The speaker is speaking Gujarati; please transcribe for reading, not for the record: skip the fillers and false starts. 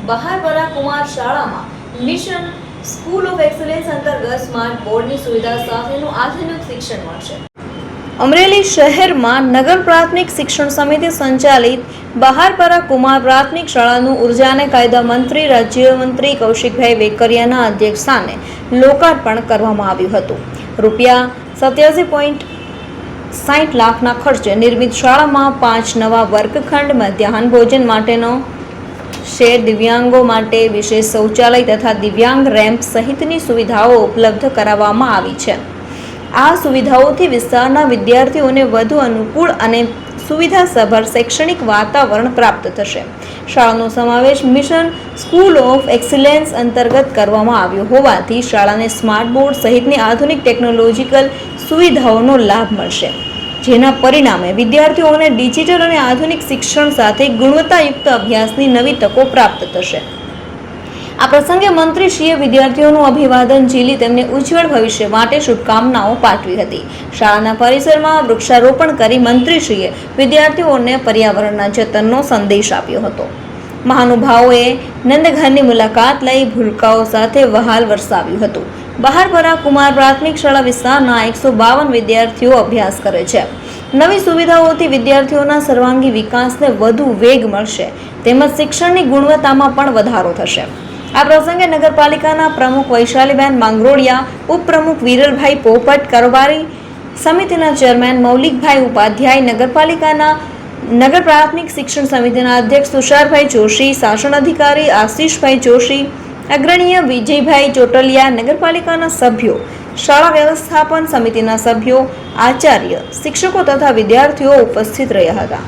બહારપરા કુમાર શાળામાં મિશન સ્કૂલ ઓફ એક્સલન્સ અંતર્ગત સ્માર્ટ બોર્ડની સુવિધા સાથેનું આધુનિક શિક્ષણ મળશે। અમરેલી શહેરમાં નગર પ્રાથમિક શિક્ષણ સમિતિ સંચાલિત બહારપરા કુમાર પ્રાથમિક શાળાનું ઉર્જા અને કાયદા મંત્રી રાજ્યમંત્રી કૌશિકભાઈ વેકરિયાના અધ્યક્ષસ્થાને લોકાર્પણ કરવામાં આવ્યું હતું। ₹87.60 લાખના ખર્ચે નિર્મિત શાળામાં 5 નવા વર્ગખંડ, મધ્યાહન ભોજન માટેનો શેડ, દિવ્યાંગો માટે વિશેષ શૌચાલય તથા દિવ્યાંગ રેમ્પ સહિતની સુવિધાઓ ઉપલબ્ધ કરાવવામાં આવી છે। આ સુવિધાઓથી વિસ્તારના વિદ્યાર્થીઓને વધુ અનુકૂળ અને સુવિધાસભર શૈક્ષણિક વાતાવરણ પ્રાપ્ત થશે। શાળાનો સમાવેશ મિશન સ્કૂલ ઓફ એક્સલન્સ અંતર્ગત કરવામાં આવ્યો હોવાથી શાળાને સ્માર્ટ બોર્ડ સહિતની આધુનિક ટેકનોલોજીકલ સુવિધાઓનો લાભ મળશે, જેના પરિણામે વિદ્યાર્થીઓને ડિજિટલ અને આધુનિક શિક્ષણ સાથે ગુણવત્તાયુક્ત અભ્યાસની નવી તકો પ્રાપ્ત થશે। આ પ્રસંગે મંત્રીશ્રીએ વિદ્યાર્થીઓનું અભિવાદન ઝીલી તેમને ઉજ્જવળ ભવિષ્ય માટે શુભકામનાઓ પાઠવી હતી। શાળાના પરિસરમાં વૃક્ષારોપણ કરી મંત્રીશ્રીએ વિદ્યાર્થીઓને પર્યાવરણના જતનનો સંદેશ આપ્યો હતો। મહાનુભાવોએ નંદઘરની મુલાકાત લઈ ભૂલકાઓ સાથે વહાલ વરસાવ્યું હતું। બહારપરા કુમાર પ્રાથમિક શાળા વિસ્તારના 152 વિદ્યાર્થીઓ અભ્યાસ કરે છે। નવી સુવિધાઓથી વિદ્યાર્થીઓના સર્વાંગી વિકાસને વધુ વેગ મળશે તેમજ શિક્ષણની ગુણવત્તામાં પણ વધારો થશે। આ પ્રસંગે નગરપાલિકાના પ્રમુખ વૈશાલીબેન માંગરોળિયા, ઉપપ્રમુખ વિરલભાઈ પોપટ, કારોબારી સમિતિના ચેરમેન મૌલિકભાઈ ઉપાધ્યાય, નગરપાલિકાના નગર પ્રાથમિક શિક્ષણ સમિતિના અધ્યક્ષ તુષારભાઈ જોશી, શાસન અધિકારી આશીષભાઈ જોશી, અગ્રણીય વિજયભાઈ ચોટલિયા, નગરપાલિકાના સભ્યો, શાળા વ્યવસ્થાપન સમિતિના સભ્યો, આચાર્ય, શિક્ષકો તથા વિદ્યાર્થીઓ ઉપસ્થિત રહ્યા હતા।